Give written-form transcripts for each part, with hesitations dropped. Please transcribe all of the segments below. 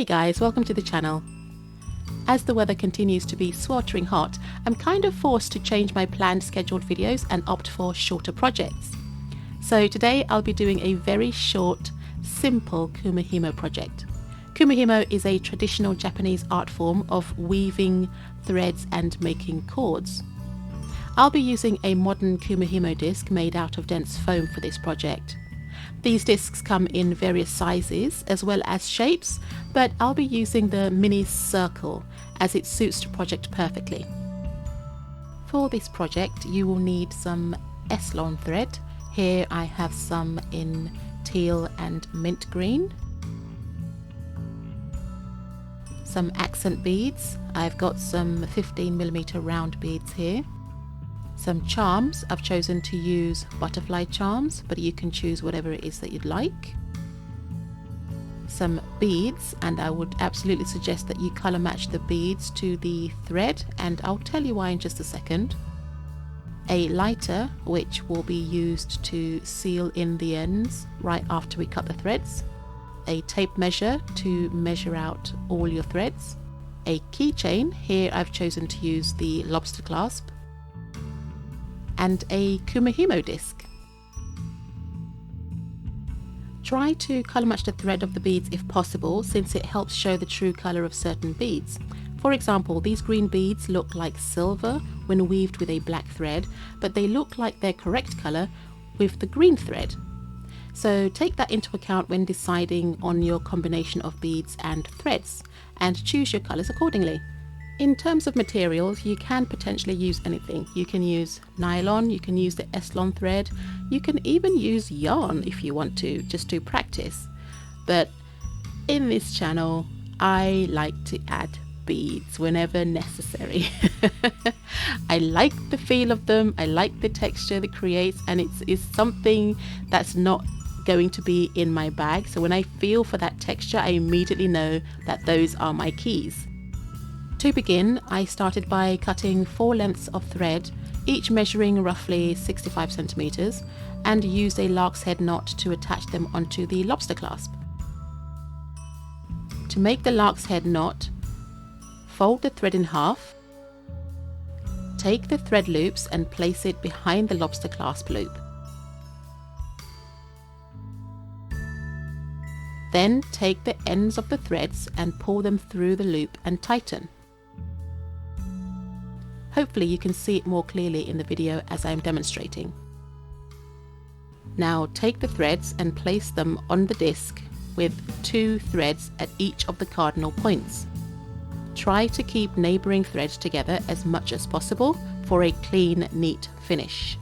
Hey guys, welcome to the channel. As the weather continues to be sweltering hot, I'm kind of forced to change my planned scheduled videos and opt for shorter projects. So today I'll be doing a very short, simple Kumihimo project. Kumihimo is a traditional Japanese art form of weaving threads and making cords. I'll be using a modern Kumihimo disc made out of dense foam for this project. These discs come in various sizes as well as shapes, but I'll be using the mini circle as it suits the project perfectly. For this project you will need some S-Lon thread. Here I have some in teal and mint green. Some accent beads. I've got some 15mm round beads here. Some charms. I've chosen to use butterfly charms, but you can choose whatever it is that you'd like. Some beads, and I would absolutely suggest that you color match the beads to the thread, and I'll tell you why in just a second. A lighter, which will be used to seal in the ends right after we cut the threads. A tape measure to measure out all your threads. A keychain. Here I've chosen to use the Lobster clasp. And a Kumihimo Disk. Try to colour match the thread of the beads if possible, since it helps show the true colour of certain beads. For example, these green beads look like silver when weaved with a black thread, but they look like their correct colour with the green thread. So take that into account when deciding on your combination of beads and threads, and choose your colours accordingly. In terms of materials, you can potentially use anything. You can use nylon, you can use the S-Lon thread, you can even use yarn if you want to, just to practice. But in this channel, I like to add beads whenever necessary. I like the feel of them, I like the texture they create, and it's something that's not going to be in my bag. So when I feel for that texture, I immediately know that those are my keys. To begin, I started by cutting 4 lengths of thread, each measuring roughly 65 centimeters, and used a lark's head knot to attach them onto the lobster clasp. To make the lark's head knot, fold the thread in half, take the thread loops and place it behind the lobster clasp loop. Then take the ends of the threads and pull them through the loop and tighten. Hopefully you can see it more clearly in the video as I am demonstrating. Now take the threads and place them on the disc with 2 threads at each of the cardinal points. Try to keep neighbouring threads together as much as possible for a clean, neat finish.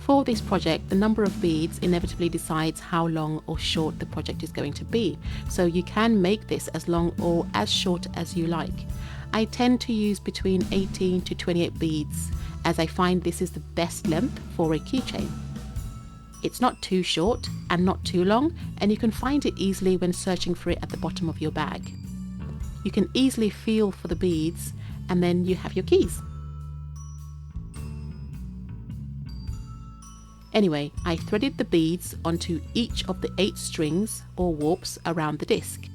For this project, the number of beads inevitably decides how long or short the project is going to be, so you can make this as long or as short as you like. I tend to use between 18 to 28 beads, as I find this is the best length for a keychain. It's not too short and not too long, and you can find it easily when searching for it at the bottom of your bag. You can easily feel for the beads, and then you have your keys. Anyway, I threaded the beads onto each of the 8 strings or warps around the disc.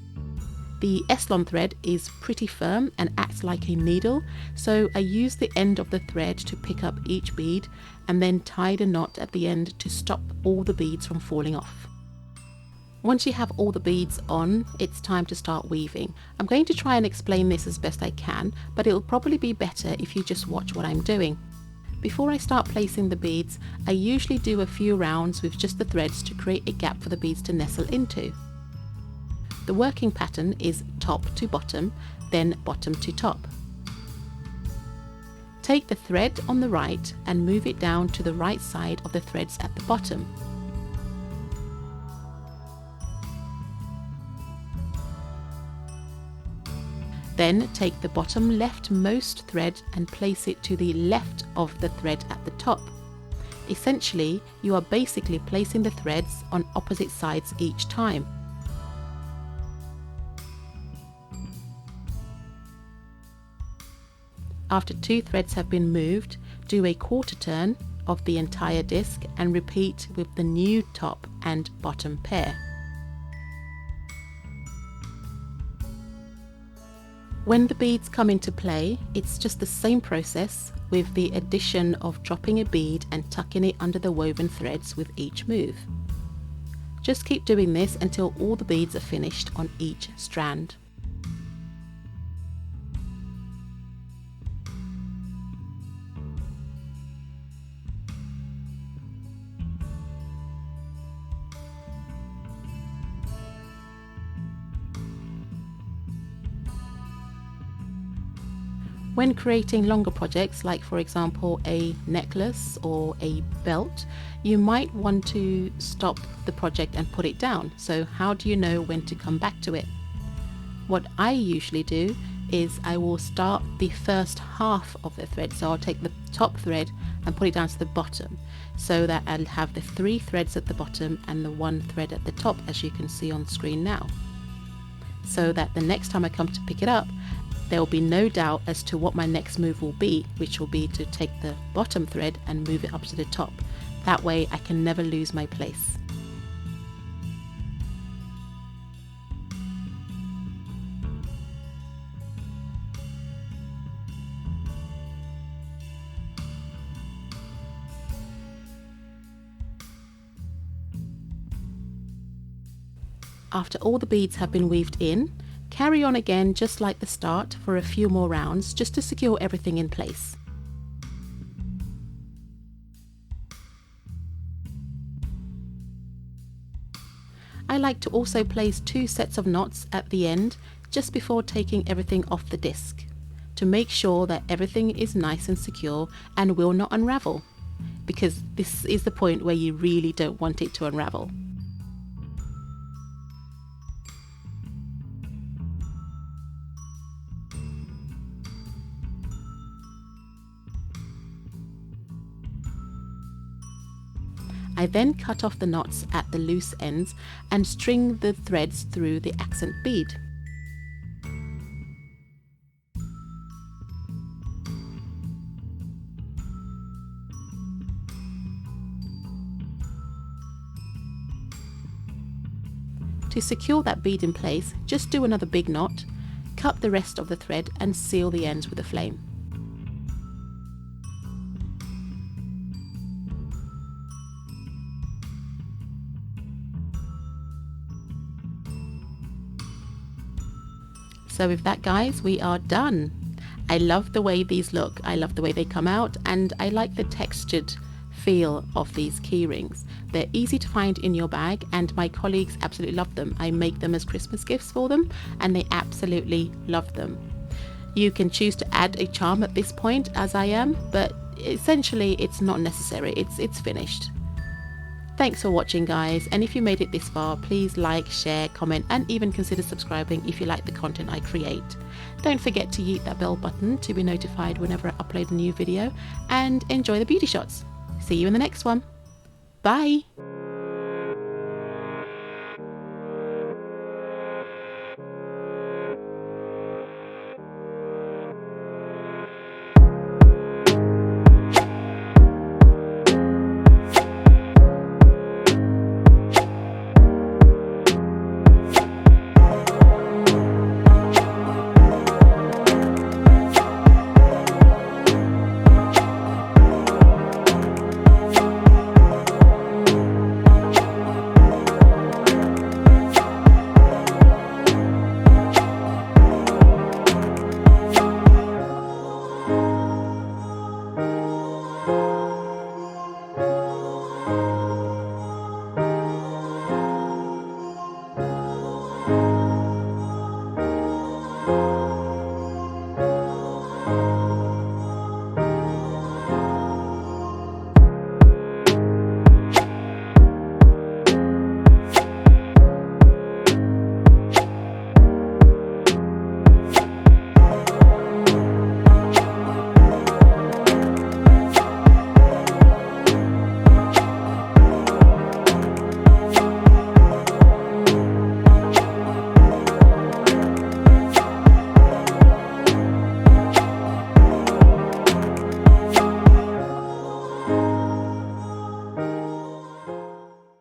The S-Lon thread is pretty firm and acts like a needle, so I used the end of the thread to pick up each bead and then tied a knot at the end to stop all the beads from falling off. Once you have all the beads on, it's time to start weaving. I'm going to try and explain this as best I can, but it'll probably be better if you just watch what I'm doing. Before I start placing the beads, I usually do a few rounds with just the threads to create a gap for the beads to nestle into. The working pattern is top to bottom, then bottom to top. Take the thread on the right and move it down to the right side of the threads at the bottom. Then take the bottom leftmost thread and place it to the left of the thread at the top. Essentially, you are basically placing the threads on opposite sides each time. After 2 threads have been moved, do a quarter turn of the entire disc and repeat with the new top and bottom pair. When the beads come into play, it's just the same process with the addition of dropping a bead and tucking it under the woven threads with each move. Just keep doing this until all the beads are finished on each strand. When creating longer projects, like for example a necklace or a belt, you might want to stop the project and put it down. So how do you know when to come back to it? What I usually do is I will start the first half of the thread. So I'll take the top thread and put it down to the bottom, so that I'll have the 3 threads at the bottom and the 1 thread at the top, as you can see on screen now. So that the next time I come to pick it up, there will be no doubt as to what my next move will be, which will be to take the bottom thread and move it up to the top. That way I can never lose my place. After all the beads have been weaved in, carry on again just like the start for a few more rounds, just to secure everything in place. I like to also place 2 sets of knots at the end just before taking everything off the disc, to make sure that everything is nice and secure and will not unravel, because this is the point where you really don't want it to unravel. I then cut off the knots at the loose ends and string the threads through the accent bead. To secure that bead in place, just do another big knot, cut the rest of the thread and seal the ends with a flame. So with that, guys, we are done. I love the way these look. I love the way they come out, and I like the textured feel of these key rings. They're easy to find in your bag, and my colleagues absolutely love them. I make them as Christmas gifts for them, and they absolutely love them. You can choose to add a charm at this point, as I am, but essentially it's not necessary. It's finished. Thanks for watching, guys, and if you made it this far, please like, share, comment, and even consider subscribing if you like the content I create. Don't forget to hit that bell button to be notified whenever I upload a new video, and enjoy the beauty shots. See you in the next one. Bye!